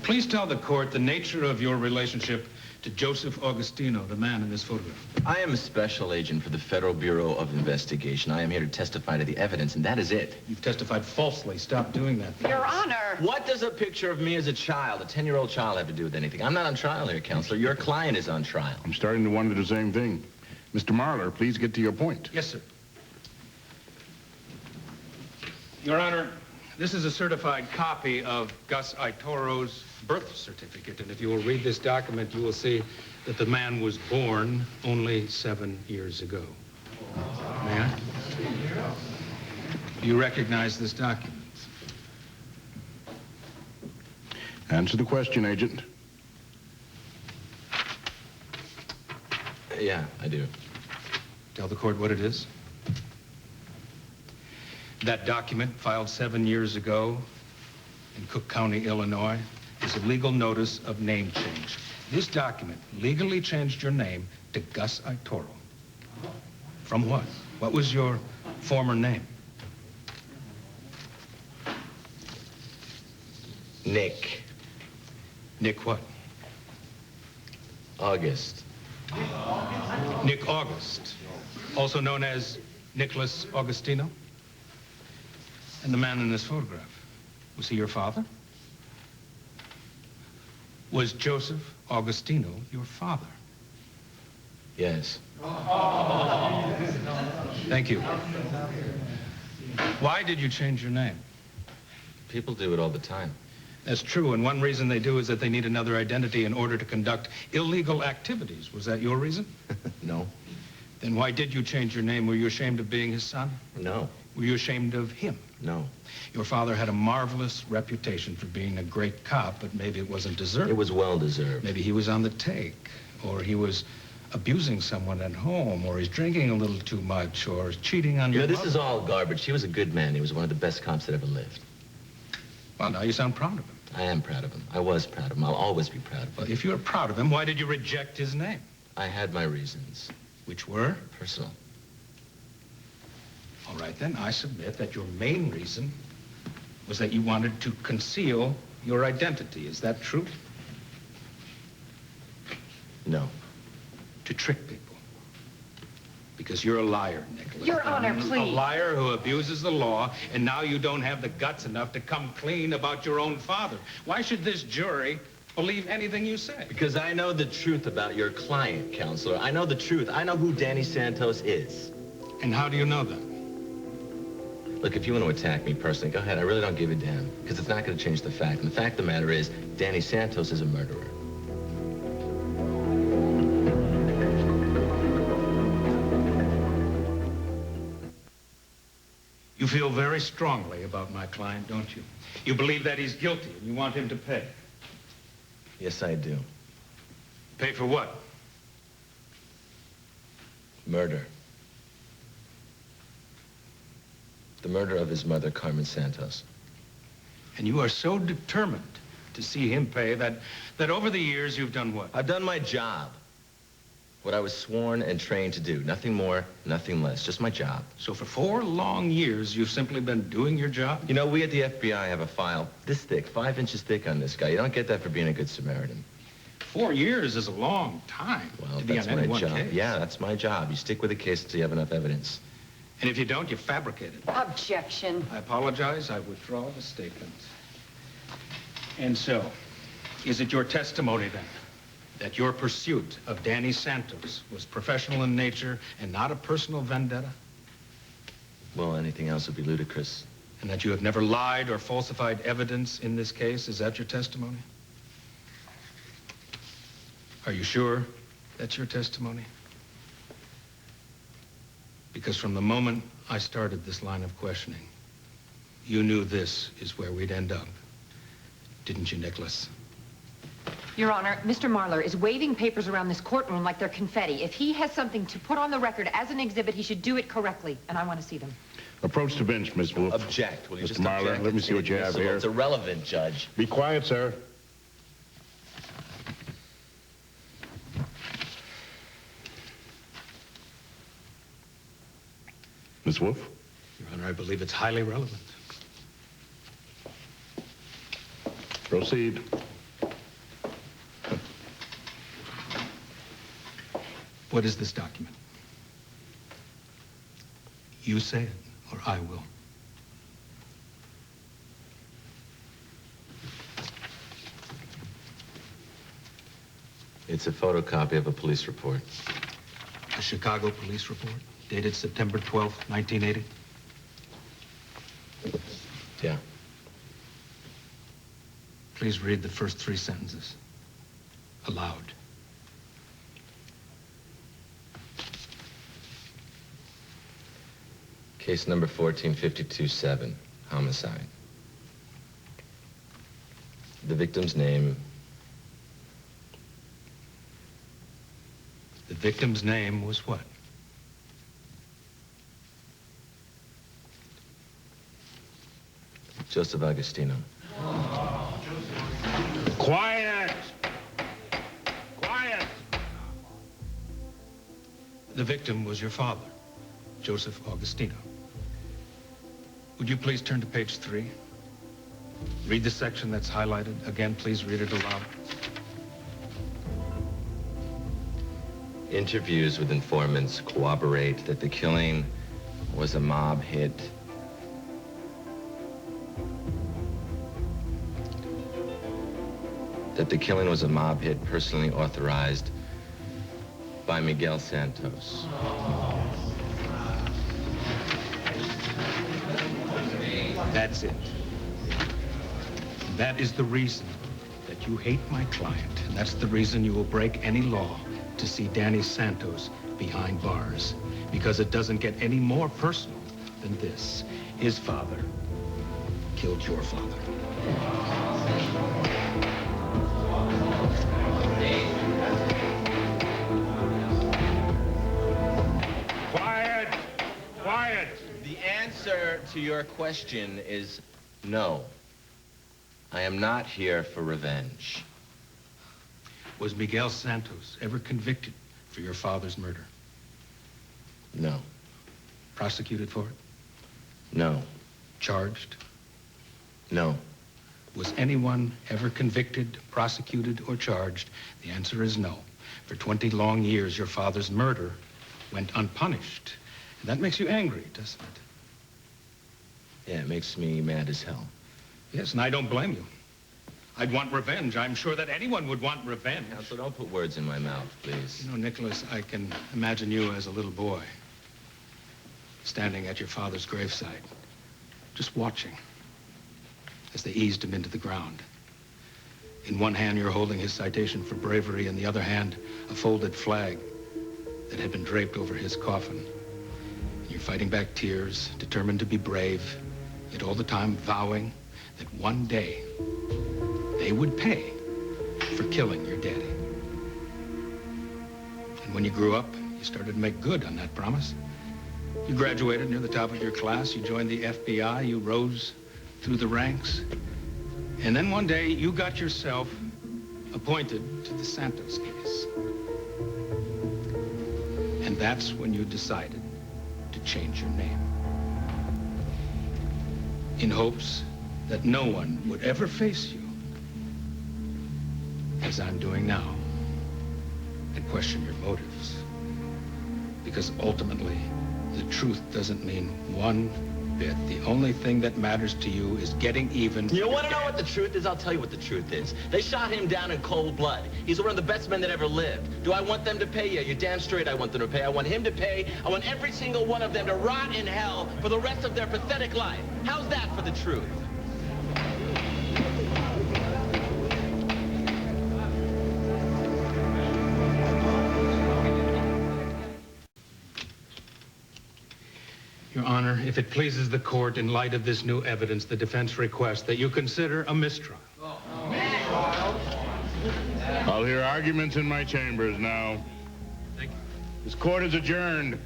Please tell the court the nature of your relationship to Joseph Augustino, the man in this photograph. I am a special agent for the Federal Bureau of Investigation. I am here to testify to the evidence, and that is it. You've testified falsely. Stop doing that. Your Honor! What does a picture of me as a child, a 10-year-old child, have to do with anything? I'm not on trial here, Counselor. Your client is on trial. I'm starting to wonder the same thing. Mr. Marler, please get to your point. Yes, sir. Your Honor, this is a certified copy of Gus Itoro's birth certificate, and if you will read this document, you will see that the man was born only 7 years ago. May I? Do you recognize this document? Answer the question, Agent. Yeah, I do. Tell the court what it is. That document, filed 7 years ago in Cook County, Illinois, is a legal notice of name change. This document legally changed your name to Gus Itoro. From what? What was your former name? Nick. Nick what? August. Nick August, also known as Nicholas Augustino? And the man in this photograph, was he your father? Was Joseph Augustino your father? Yes. Thank you. Why did you change your name? People do it all the time. That's true, and one reason they do is that they need another identity in order to conduct illegal activities. Was that your reason? No. Then why did you change your name? Were you ashamed of being his son? No. Were you ashamed of him? No. Your father had a marvelous reputation for being a great cop, but maybe it wasn't deserved. It was well deserved. Maybe he was on the take, or he was abusing someone at home, or he's drinking a little too much, or cheating on your this mother. is all garbage. He was a good man. He was one of the best cops that ever lived. Well, now you sound proud of him. I am proud of him. I was proud of him. I'll always be proud of him. Well, if you're proud of him, why did you reject his name? I had my reasons. Which were? Personal. All right, then, I submit that your main reason was that you wanted to conceal your identity. Is that true? No. To trick people. Because you're a liar, Nicholas. Your Honor, please. A liar who abuses the law, and now you don't have the guts enough to come clean about your own father. Why should this jury believe anything you say? Because I know the truth about your client, Counselor. I know the truth. I know who Danny Santos is. And how do you know that? Look, if you want to attack me personally, go ahead. I really don't give a damn, because it's not going to change the fact. And the fact of the matter is, Danny Santos is a murderer. You feel very strongly about my client, don't you? You believe that he's guilty, and you want him to pay. Yes, I do. Pay for what? Murder. The murder of his mother, Carmen Santos. And you are so determined to see him pay that over the years you've done what? I've done my job. What I was sworn and trained to do. Nothing more, nothing less. Just my job. So for 4 long years, you've simply been doing your job? You know, we at the FBI have a file this thick, 5 inches thick on this guy. You don't get that for being a good Samaritan. 4 years is a long time Well, to be that's on any my one job. case. Yeah, that's my job. You stick with the case until you have enough evidence. And if you don't, you fabricate it. Objection. I apologize. I withdraw the statement. And so, is it your testimony, then, that your pursuit of Danny Santos was professional in nature and not a personal vendetta? Well, anything else would be ludicrous. And that you have never lied or falsified evidence in this case? Is that your testimony? Are you sure that's your testimony? Because from the moment I started this line of questioning, you knew this is where we'd end up. Didn't you, Nicholas? Your Honor, Mr. Marler is waving papers around this courtroom like they're confetti. If he has something to put on the record as an exhibit, he should do it correctly, and I want to see them. Approach the bench, Miss Wolf. Object. Will you Mr. just Marler, object? let me see what you have here. It's irrelevant, Judge. Be quiet, sir. Miss Wolf? Your Honor, I believe it's highly relevant. Proceed. What is this document? You say it, or I will. It's a photocopy of a police report. A Chicago police report, dated September 12th, 1980. Yeah. Please read the first 3 sentences. Aloud. Case number 1452-7, homicide. The victim's name. The victim's name was what? Joseph Agostino. Quiet! Quiet! The victim was your father, Joseph Augustino. Would you please turn to page 3? Read the section that's highlighted. Again, please read it aloud. Interviews with informants corroborate that the killing was a mob hit. That the killing was a mob hit personally authorized by Miguel Santos. That's it. That is the reason that you hate my client, and that's the reason you will break any law to see Danny Santos behind bars, because it doesn't get any more personal than this. His father killed your father. Quiet! Quiet! The answer to your question is no. I am not here for revenge. Was Miguel Santos ever convicted for your father's murder? No. Prosecuted for it? No. Charged? No. Was anyone ever convicted, prosecuted, or charged? The answer is no. For 20 long years, your father's murder went unpunished. And that makes you angry, doesn't it? Yeah, it makes me mad as hell. Yes, and I don't blame you. I'd want revenge. I'm sure that anyone would want revenge. Counsel, don't put words in my mouth, please. You know, Nicholas, I can imagine you as a little boy, standing at your father's graveside, just watching as they eased him into the ground. In one hand, you're holding his citation for bravery. In the other hand, a folded flag that had been draped over his coffin. And you're fighting back tears, determined to be brave, yet all the time vowing that one day they would pay for killing your daddy. And when you grew up, you started to make good on that promise. You graduated near the top of your class. You joined the FBI. You rose through the ranks. And then one day, you got yourself appointed to the Santos case. And that's when you decided to change your name. In hopes that no one would ever face you, as I'm doing now, and question your motives. Because ultimately, the truth doesn't mean one bit. The only thing that matters to you is getting even. You want to know what the truth is? I'll tell you what the truth is. They shot him down in cold blood. He's one of the best men that ever lived. Do I want them to pay? Yeah, you're damn straight I want them to pay. I want him to pay. I want every single one of them to rot in hell for the rest of their pathetic life. How's that for the truth? Your Honor, if it pleases the court, in light of this new evidence, the defense requests that you consider a mistrial. I'll hear arguments in my chambers now. Thank you. This court is adjourned.